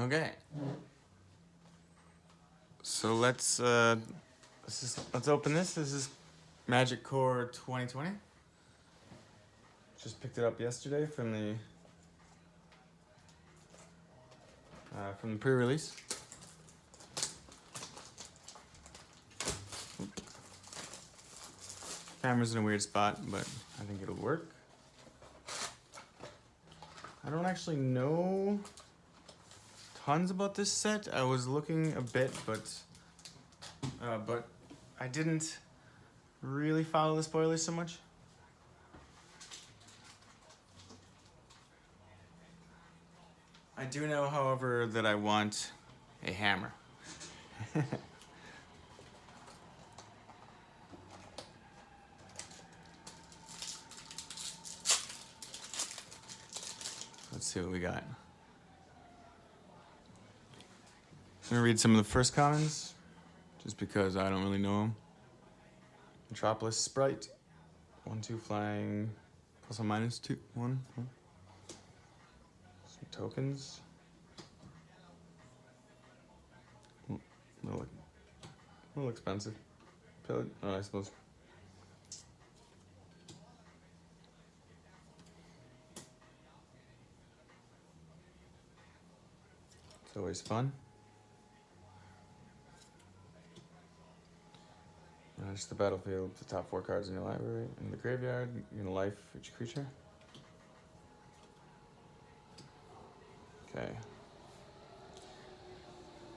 Okay. So let's open this. This is Magic Core 2020. Just picked it up yesterday from the pre-release. Camera's in a weird spot, but I think it'll work. I don't actually know tons about this set. I was looking a bit, but I didn't really follow the spoilers so much. I do know, however, that I want a hammer. Let's see what we got. I'm gonna read some of the first commons, just because I don't really know them. Metropolis Sprite, 1/2 flying, plus or minus 2, 1. Some tokens. A little expensive. I suppose. It's always fun. Manage the battlefield, the top 4 cards in your library. In the graveyard, you're gonna life each creature. Okay.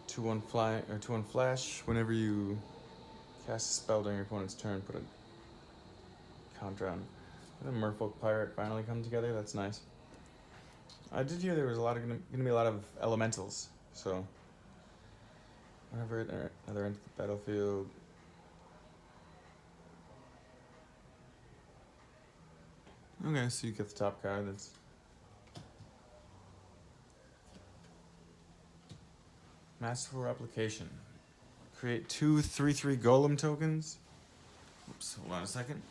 2/1 fly or 2/1 flash. Whenever you cast a spell during your opponent's turn, put a counter on. The Merfolk Pirate finally come together. That's nice. I did hear there was gonna be a lot of elementals. So whenever another enter the battlefield. Okay, so you get the top card. That's Masterful Replication. Create 2 3/3 golem tokens. Oops, hold on a second.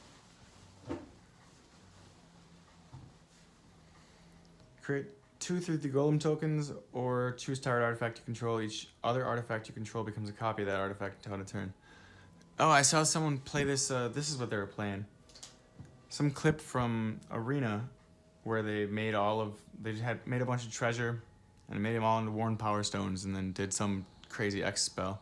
Create 2 3/3 golem tokens, or choose target artifact you control. Each other artifact you control becomes a copy of that artifact until end of turn. Oh, I saw someone play this. This is what they were playing. Some clip from Arena, where they made made a bunch of treasure, and made them all into Worn Power Stones, and then did some crazy X spell.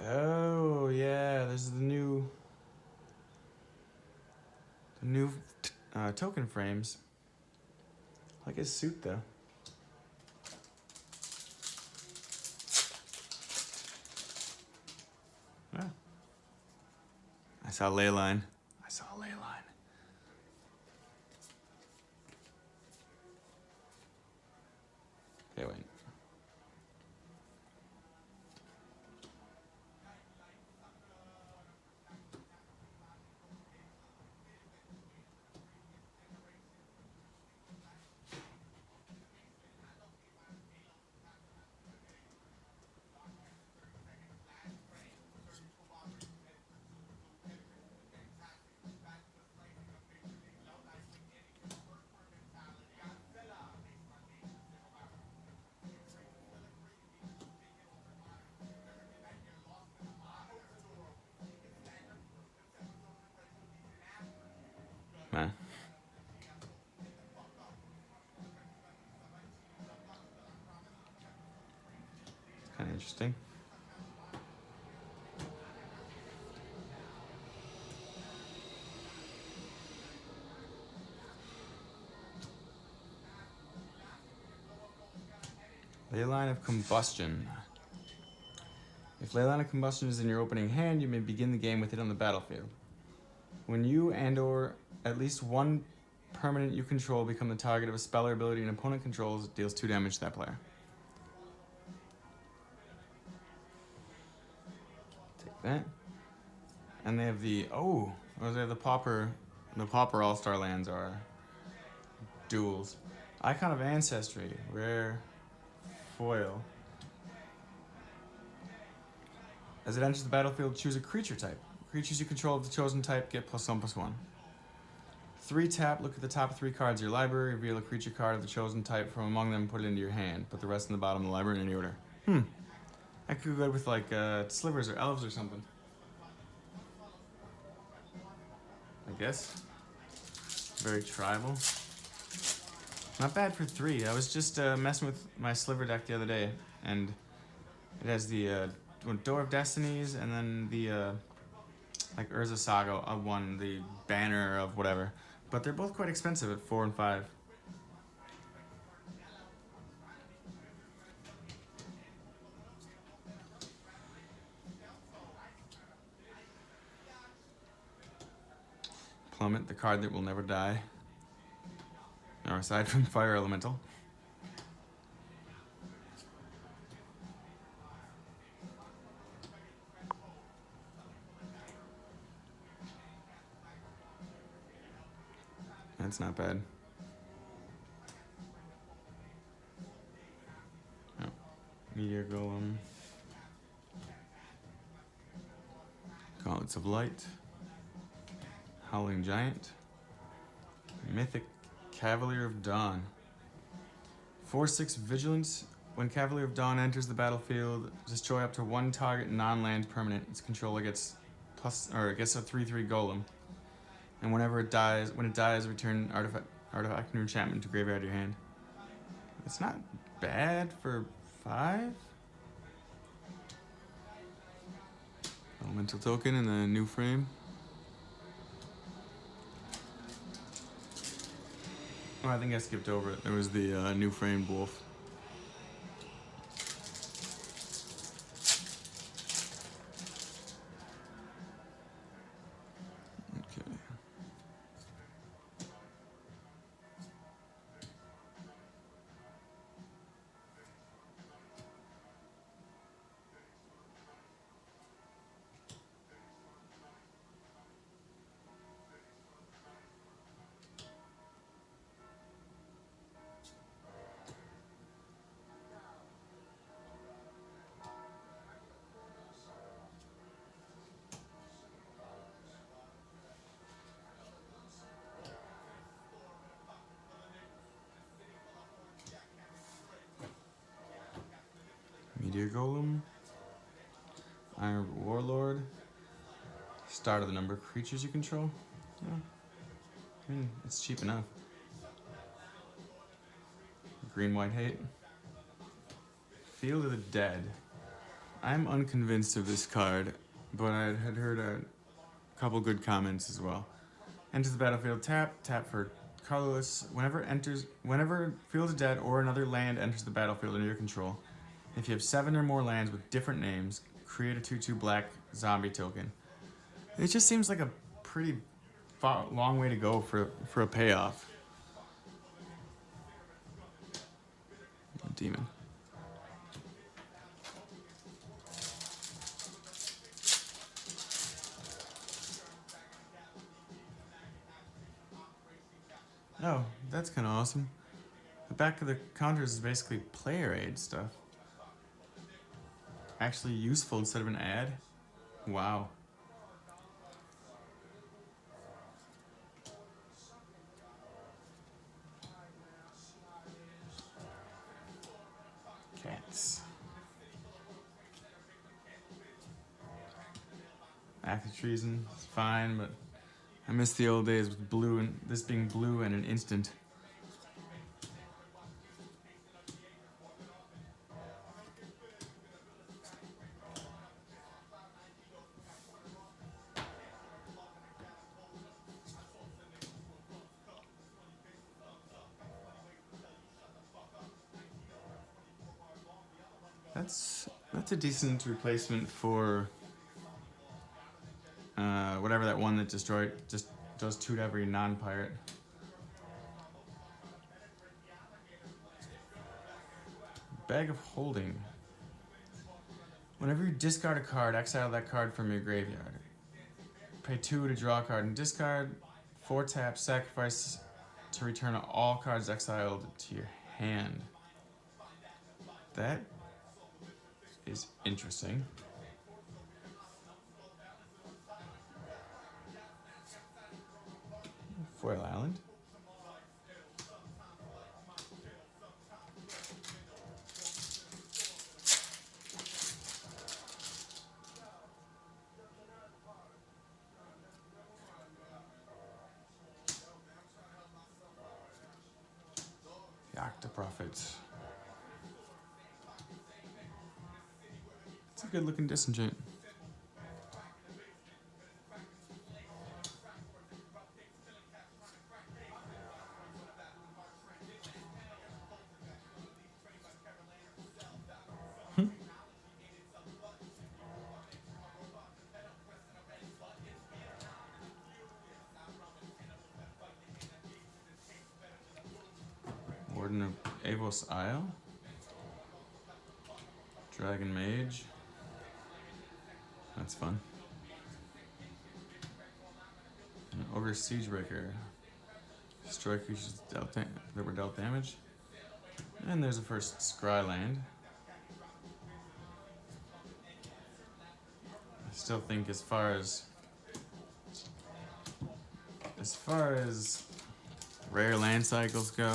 Oh yeah, this is the new token frames. I like his suit though. Yeah. I saw Leyline. Okay, wait. Man. Kind of interesting. Leyline of Combustion. If Leyline of Combustion is in your opening hand, you may begin the game with it on the battlefield. When you and/or at least one permanent you control become the target of a spell or ability an opponent controls, it deals 2 damage to that player. Take that. And they have they have the Pauper. The Pauper All-Star lands are duels. Icon of Ancestry, rare foil. As it enters the battlefield, choose a creature type. Creatures you control of the chosen type get +1/+1. 3 tap, look at the top 3 cards of your library, reveal a creature card of the chosen type from among them, put it into your hand. Put the rest in the bottom of the library in any order. That could go good with like slivers or elves or something. I guess. Very tribal. Not bad for 3. I was just messing with my sliver deck the other day, and it has the Door of Destinies and then the like Urza Saga one, the banner of whatever. But they're both quite expensive at 4 and 5. Plummet, the card that will never die. Or aside from Fire Elemental. That's not bad. Oh. Meteor Golem. Gauntlets of Light. Howling Giant. Mythic Cavalier of Dawn. 4/6 Vigilance. When Cavalier of Dawn enters the battlefield, destroy up to 1 target non-land permanent. Its controller gets a 3/3 golem. And when it dies, return artifact and enchantment to graveyard your hand. It's not bad for 5. Elemental token in the new frame. Oh, I think I skipped over it. There was the new framed wolf. Okay. Meteor Golem, Iron Warlord, start of the number of creatures you control. Yeah. I mean, it's cheap enough. Green White Hate. Field of the Dead. I'm unconvinced of this card, but I had heard a couple good comments as well. Enters the battlefield, tap for colorless. Whenever Field of the Dead or another land enters the battlefield under your control, if you have 7 or more lands with different names, create a 2/2 black zombie token. It just seems like a pretty long way to go for a payoff. Demon. Oh, that's kind of awesome. The back of the counters is basically player aid stuff. Actually useful instead of an ad. Wow. Cats. Act of Treason is fine, but I miss the old days with blue and this being blue and an instant. That's a decent replacement for whatever that one that just does 2 to every non-pirate. Bag of Holding. Whenever you discard a card, exile that card from your graveyard. Pay 2 to draw a card and discard. 4 tap, sacrifice to return all cards exiled to your hand. That is interesting. Foil Island. The Octoprophet. It's a good looking disenchant. Warden of Avos Isle. Dragon Mage. That's fun. And Ogre Siegebreaker. Destroy creatures that were dealt damage. And there's a first Scryland. I still think as far as rare land cycles go,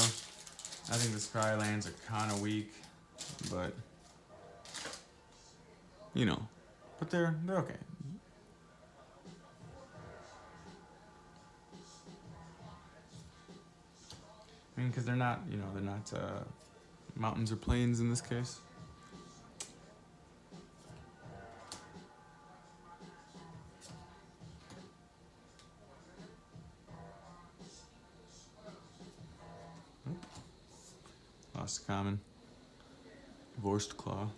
I think the Scrylands are kind of weak, but you know, but they're okay. I mean, because they're not, you know, they're not mountains or plains in this case. Lost common. Vorst Claw.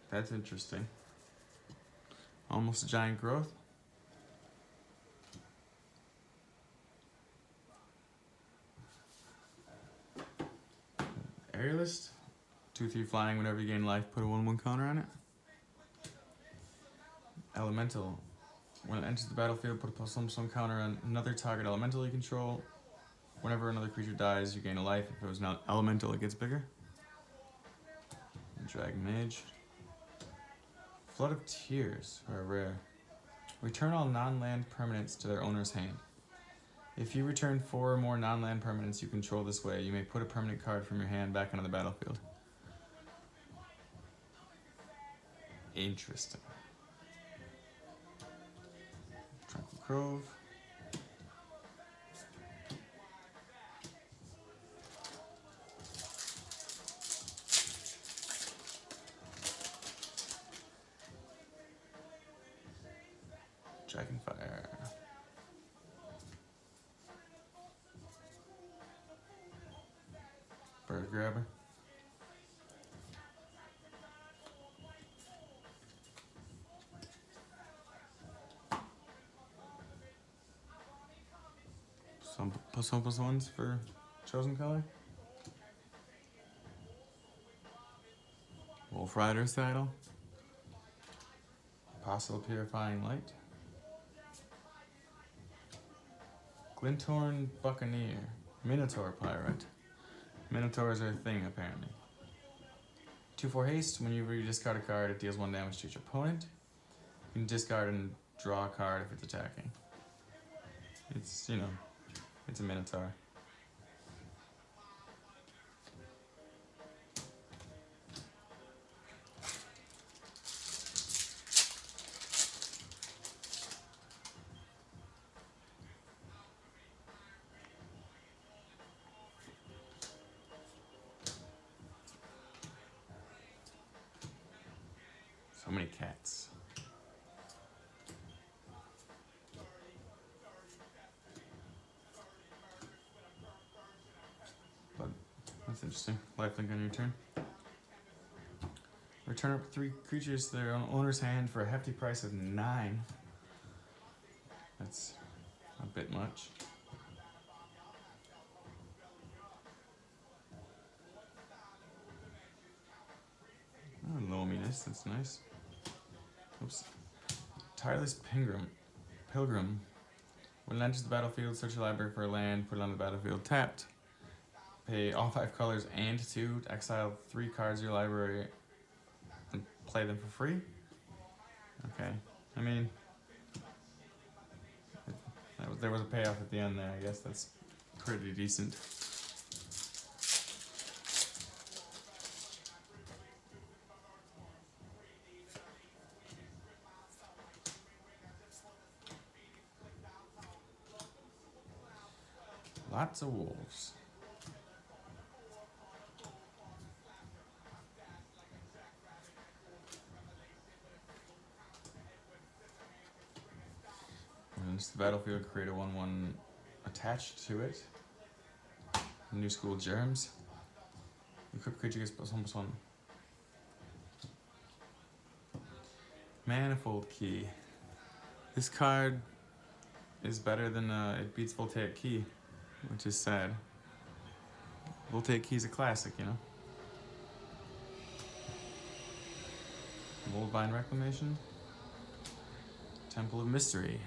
That's interesting. Almost a giant growth. Aerialist. 2/3 flying. Whenever you gain life, put a 1/1 counter on it. Elemental. When it enters the battlefield, put a +1/+1 counter on another target elemental you control. Whenever another creature dies, you gain a life. If it was not elemental, it gets bigger. Dragon Mage. Flood of Tears are rare. Return all non-land permanents to their owner's hand. If you return 4 or more non-land permanents you control this way, you may put a permanent card from your hand back onto the battlefield. Interesting. Tranquil Grove. Dragonfire. Bird Grabber. Some +1/+1s for chosen color. Wolf Rider Saddle. Apostle Purifying Light. Glinthorn Buccaneer. Minotaur Pirate. Minotaurs are a thing, apparently. 2/4 haste. Whenever you discard a card, it deals 1 damage to each opponent. You can discard and draw a card if it's attacking. It's, you know, it's a Minotaur. So many cats. But that's interesting. Lifelink on your turn. Return up 3 creatures to their owner's hand for a hefty price of 9. That's a bit much. Oh, loaminess, that's nice. Oops. Tireless Pilgrim. When it enters the battlefield, search your library for a land, put it on the battlefield tapped. Pay all 5 colors and 2 to exile 3 cards of your library play them for free. Okay, I mean, there was a payoff at the end there. I guess that's pretty decent. Lots of wolves. Once the battlefield, create a 1/1 attached to it. New school germs. Equip creature gets +1/+1. Manifold key. This card is better than it beats Voltaic Key, which is sad. Voltaic Key is a classic, you know. Moldvine Reclamation. Temple of Mystery.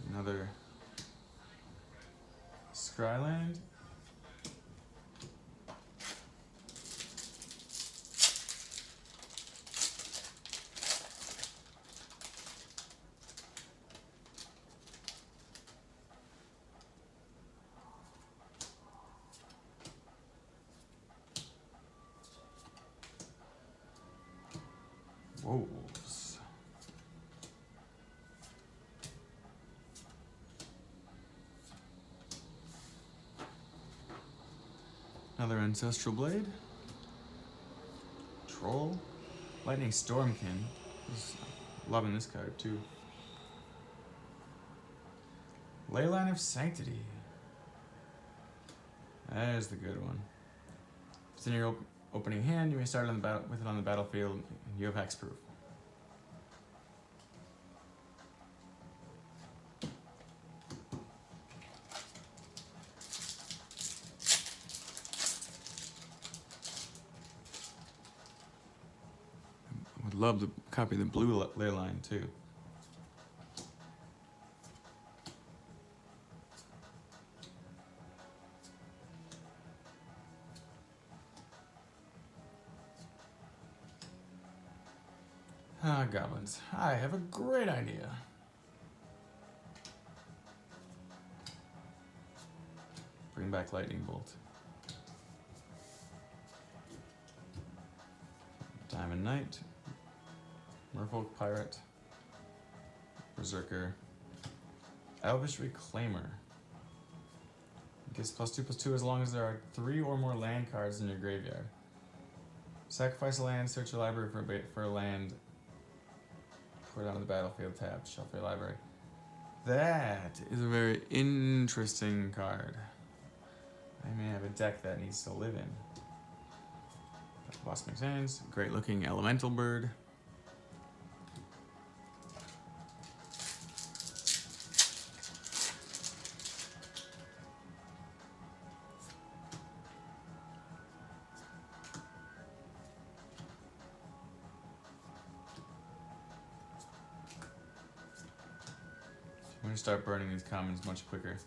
Another Scryland. Wolves. Another Ancestral Blade. Troll. Lightning Stormkin. Loving this card too. Leyline of Sanctity. There's the good one. If it's in your opening hand, you may start on the with it on the battlefield, and you have hexproof. Would love to copy the blue Leyline too. Ah, goblins. I have a great idea. Bring back Lightning Bolt. Diamond Knight. Merfolk Pirate. Berserker. Elvish Reclaimer. Gets +2/+2 as long as there are 3 or more land cards in your graveyard. Sacrifice a land, search your library for a land. Put it on the battlefield tab, shuffle your library. That is a very interesting card. I may have a deck that needs to live in. Blossoming Sands, great looking elemental bird. I'm gonna start burning these commons much quicker.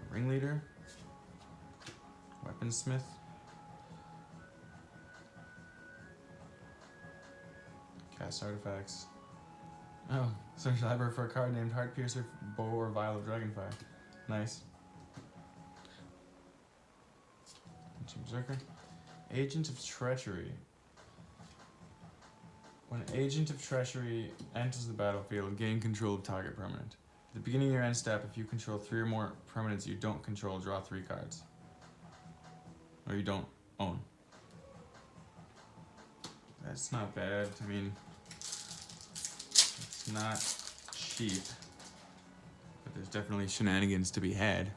Ringleader. Weaponsmith. Cast artifacts. Oh, search library for a card named Heartpiercer, Bow, or Vial of Dragonfire. Nice. Berserker. Agent of Treachery. When an Agent of Treachery enters the battlefield, gain control of target permanent. At the beginning of your end step, if you control 3 or more permanents you don't control, draw 3 cards. Or you don't own. That's not bad. I mean, it's not cheap, but there's definitely shenanigans to be had.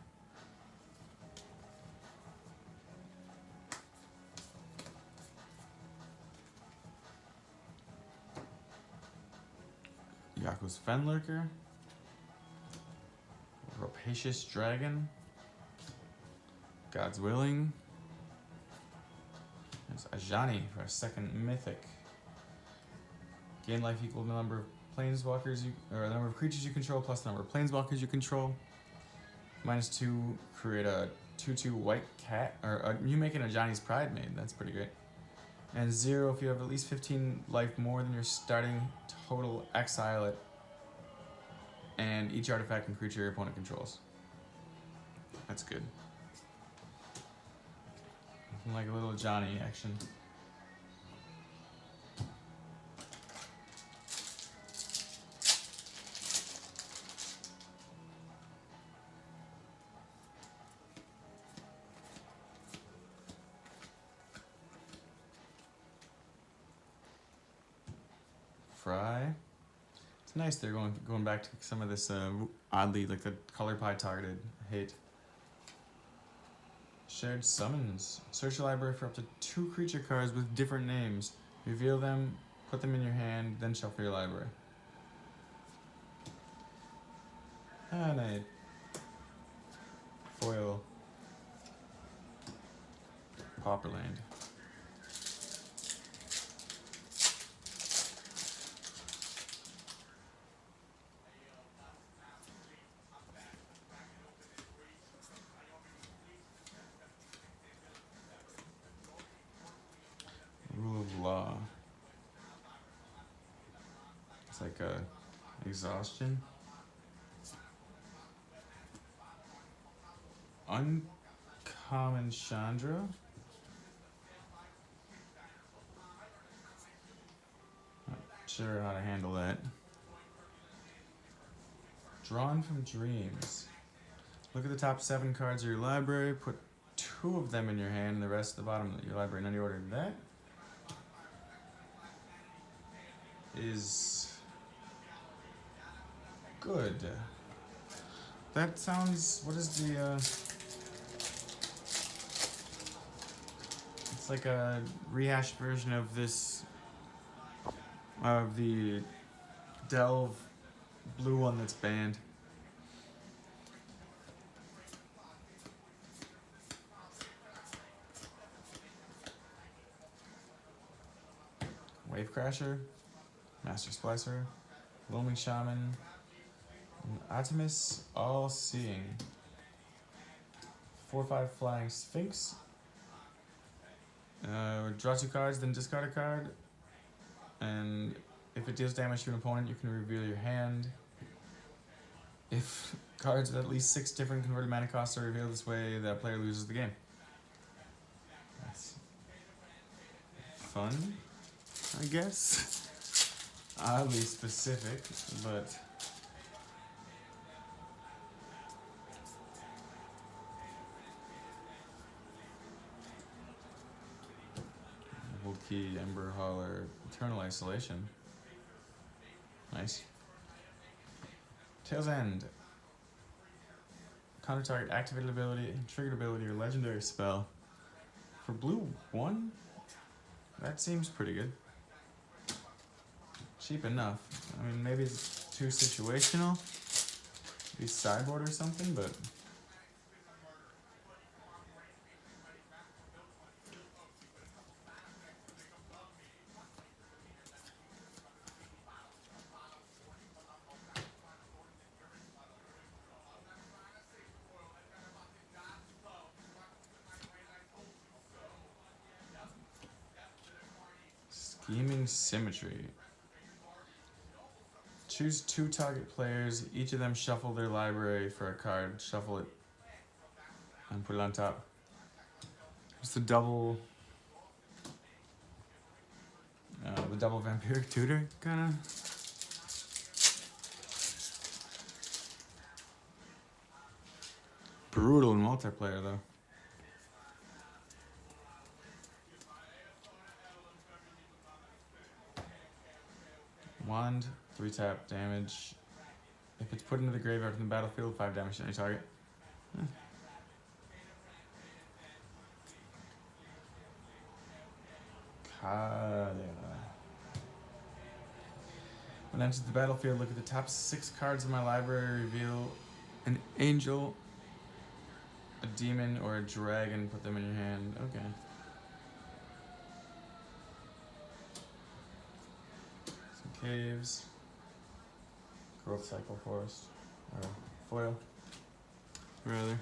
Yako's Fenlurker. Rapacious Dragon. God's Willing. There's Ajani for a second mythic. Gain life equal to the number of planeswalkers or the number of creatures you control plus the number of planeswalkers you control. -2, create a 2/2 white cat, or you making a Johnny's Pride maid. That's pretty great. And 0 if you have at least 15 life more than your starting total, exile it. And each artifact and creature your opponent controls. That's good. Like a little Johnny action. Fry. It's nice they're going back to some of this oddly, like the color pie targeted hate. Shared summons. Search your library for up to 2 creature cards with different names. Reveal them, put them in your hand, then shuffle your library. And a foil Pauperland. Rule of law. It's like a exhaustion. Uncommon Chandra. Not sure how to handle that. Drawn from Dreams. Look at the top 7 cards of your library. Put 2 of them in your hand and the rest at the bottom of your library in any order. That is good. That sounds... What is the... It's like a rehashed version of this... Of the Delve blue one that's banned. Wavecrasher, Master Splicer, Loaming Shaman, and Artemis All-Seeing. 4/5 Flying Sphinx. Draw 2 cards, then discard a card. And if it deals damage to an opponent, you can reveal your hand. If cards with at least 6 different converted mana costs are revealed this way, that player loses the game. That's fun, I guess. Oddly specific, but... Hold Key, Ember Hauler, Eternal Isolation. Nice. Tail's End. Counter target activated ability, triggered ability, or legendary spell. For blue 1? That seems pretty good. Cheap enough. I mean, maybe it's too situational. Maybe sideboard or something, but... Scheming Symmetry. Choose 2 target players, each of them shuffle their library for a card, shuffle it, and put it on top. Just the double Vampiric Tutor, kinda. Brutal in multiplayer, though. Wand, 3-tap damage. If it's put into the graveyard from the battlefield, 5 damage to any target. When it enters the battlefield, look at the top 6 cards of my library, reveal an angel, a demon, or a dragon, put them in your hand. Okay. Some caves. Growth Cycle Forest. Or foil, rather.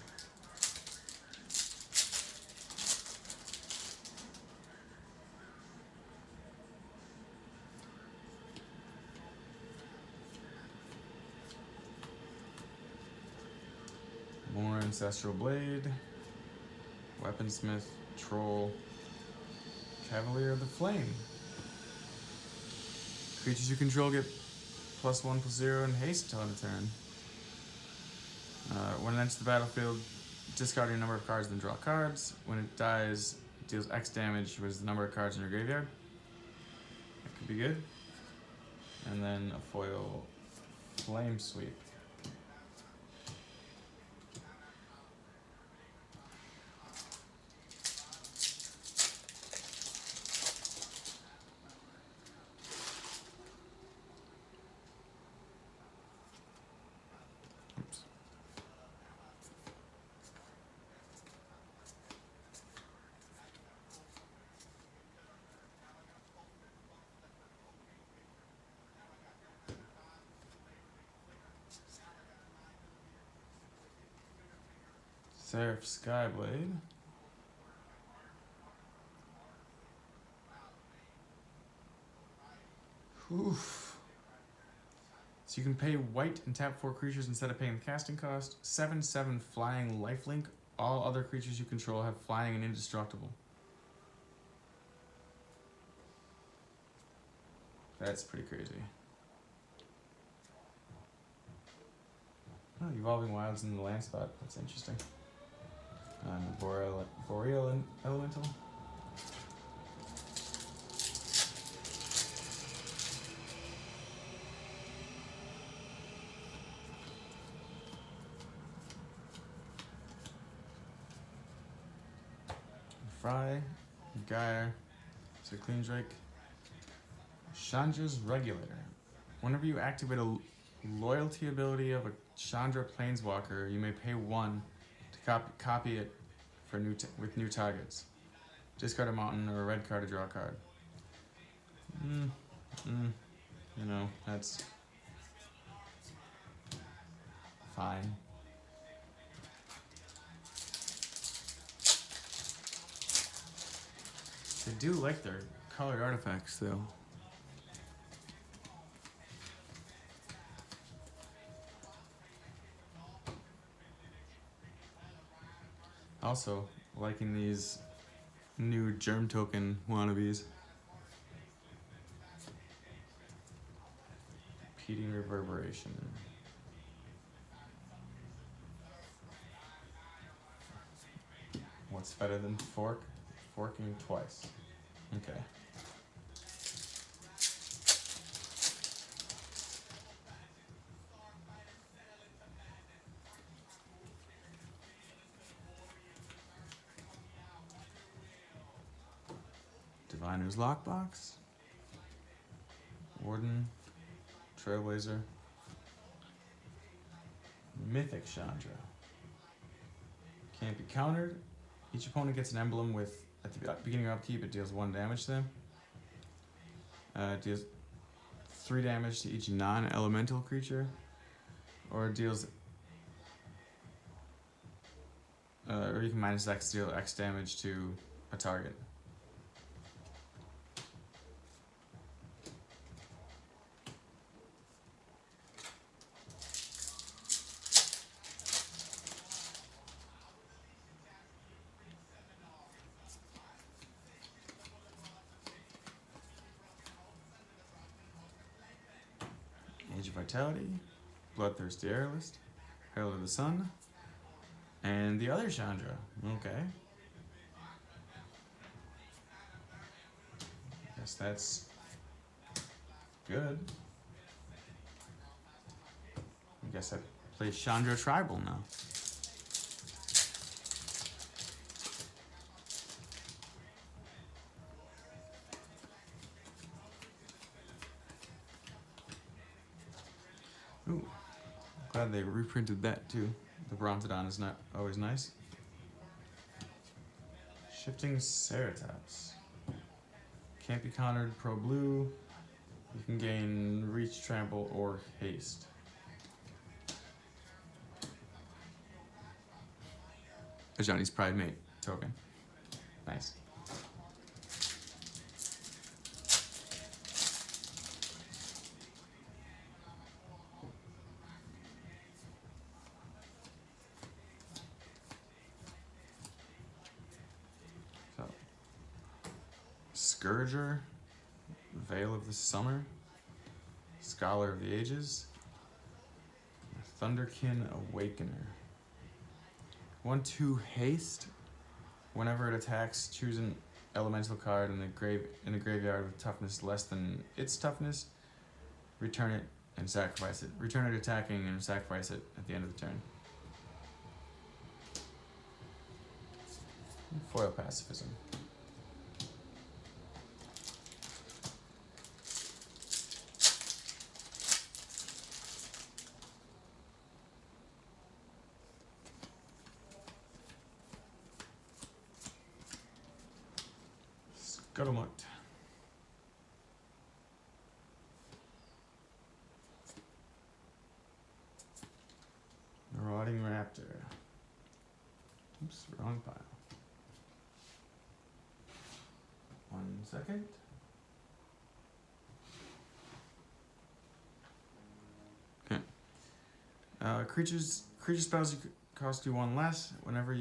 Ancestral Blade, Weaponsmith, Troll, Cavalier of the Flame. Creatures you control get +1/+0 and haste until end of turn. When it enters the battlefield, discard your number of cards, then draw cards. When it dies, it deals X damage, which is the number of cards in your graveyard. That could be good. And then a foil Flame Sweep. Oops. Seraph Skyblade. Oof. So you can pay white and tap 4 creatures instead of paying the casting cost. 7/7 flying lifelink. All other creatures you control have flying and indestructible. That's pretty crazy. Oh, Evolving Wilds in the land spot. That's interesting. Boreal Elemental. Fry, Gyre, so Clean Drake, Chandra's Regulator. Whenever you activate a loyalty ability of a Chandra Planeswalker, you may pay 1 to copy it for with new targets. Discard a mountain or a red card to draw a card. You know, that's fine. They do like their colored artifacts, though. Also, liking these new Germ Token wannabes. Repeating Reverberation. What's better than forking twice? Okay. Diviner's Lockbox. Warden. Trailblazer. Mythic Chandra. Can't be countered. Each opponent gets an emblem with, at the beginning of upkeep, it deals 1 damage to them. It deals 3 damage to each non-elemental creature. Or it deals, or you can minus X, deal X damage to a target. Age of Vitality, Bloodthirsty Airlist, Herald of the Sun, and the other Chandra. Okay. Guess that's good. I guess I play Chandra Tribal now. Ooh, glad they reprinted that too. The Brontodon is not always nice. Shifting Ceratops. Can't be countered, pro blue. You can gain Reach, Trample, or Haste. A Johnny's Pride Mate token. Nice. Scourger, Veil of the Summer, Scholar of the Ages, Thunderkin Awakener. 1/2 haste. Whenever it attacks, choose an elemental card in the graveyard with toughness less than its toughness. Return it and sacrifice it. Return it attacking and sacrifice it at the end of the turn. Foil pacifism. Scuttlemutt. Marauding Raptor. Oops, wrong pile. 1 second. Okay. Creature spells cost you 1 less whenever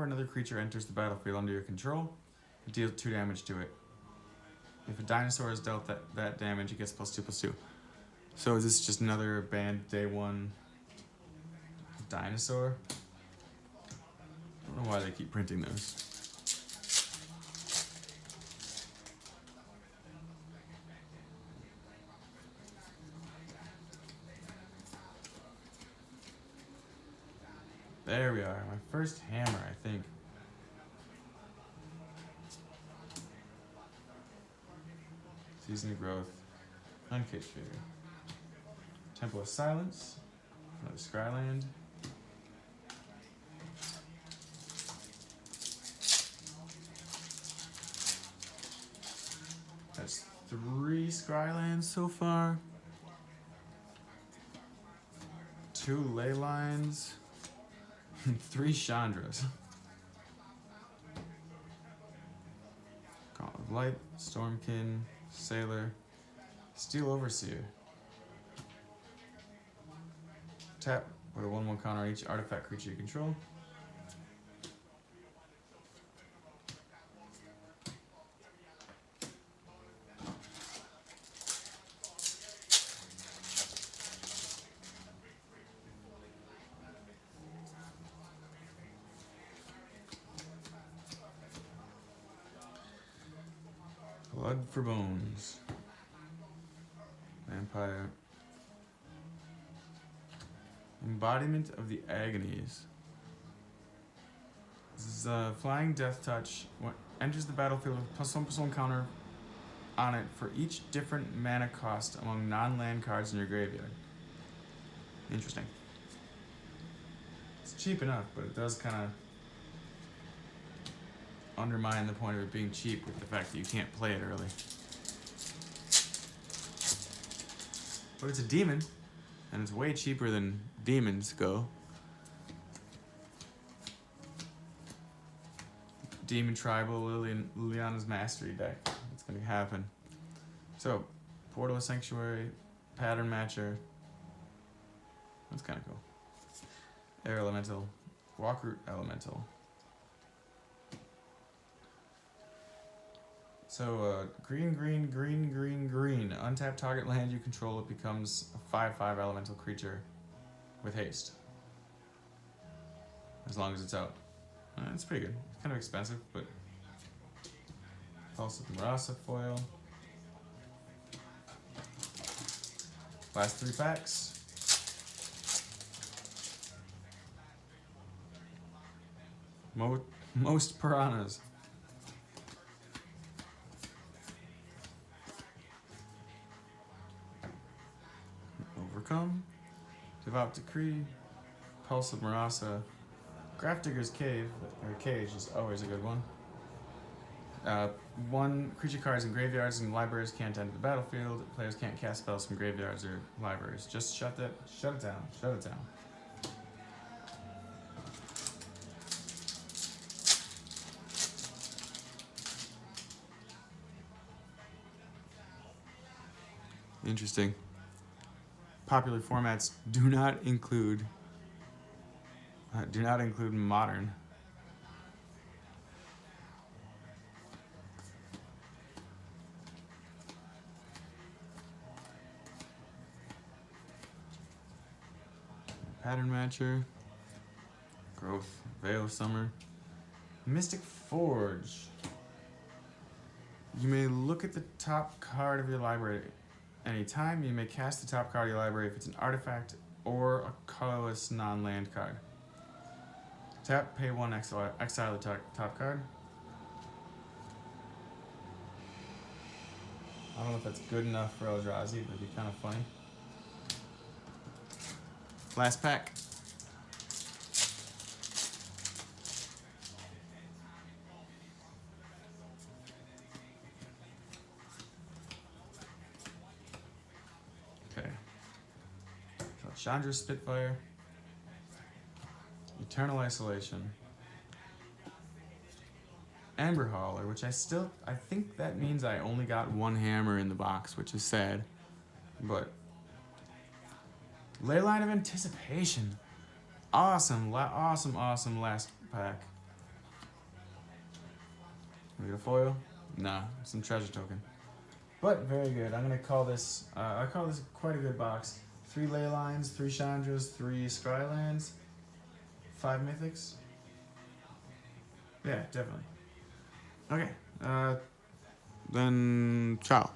another creature enters the battlefield under your control. It deals 2 damage to it. If a dinosaur is dealt that damage, it gets +2/+2. So is this just another banned day 1 dinosaur? I don't know why they keep printing those. There we are, my first hammer, I think. Season of Growth, Uncaged Figure. Temple of Silence, another Scryland. That's 3 Scrylands so far. 2 Ley Lines. 3 Chandras. Gauntlet of Light, Stormkin, Sailor, Steel Overseer. Tap, put a 1/1 counter on each artifact creature you control. Blood for Bones. Vampire. Embodiment of the Agonies. This is a Flying Death Touch. When enters the battlefield with +1/+1 counter on it for each different mana cost among non-land cards in your graveyard. Interesting. It's cheap enough, but it does kind of undermine the point of it being cheap with the fact that you can't play it early. But it's a demon, and it's way cheaper than demons go. Demon Tribal Liliana's Mastery deck. It's gonna happen. So, Portal of Sanctuary, Pattern Matcher. That's kind of cool. Air Elemental, Walkroot Elemental. So, green. Untap target land you control, it becomes a 5/5 elemental creature with haste. As long as it's out. It's pretty good. It's kind of expensive, but... Pulse of Marasa foil. Last 3 packs. Most piranhas. Overcome, Devout Decree, Pulse of Marasa, Grafdigger's Cage is always a good one. 1 creature cards in graveyards and libraries can't enter the battlefield. Players can't cast spells from graveyards or libraries. Just shut it down. Interesting. Popular formats do not include Modern. Pattern Matcher. Growth. Veil of Summer. Mystic Forge. You may look at the top card of your library anytime. You may cast the top card of your library if it's an artifact or a colorless non-land card. Tap, pay 1, exile the top card. I don't know if that's good enough for Eldrazi, but it'd be kind of funny. Last pack. Okay. So Chandra Spitfire. Eternal Isolation. Amber Hauler, which I think that means I only got one hammer in the box, which is sad. But Leyline of Anticipation. Awesome last pack. We get a foil? Nah, some treasure token. But very good. I'm gonna call this. I call this quite a good box. 3 ley lines, 3 Chandras, 3 Scrylands, 5 mythics. Yeah, definitely. Okay. Then ciao.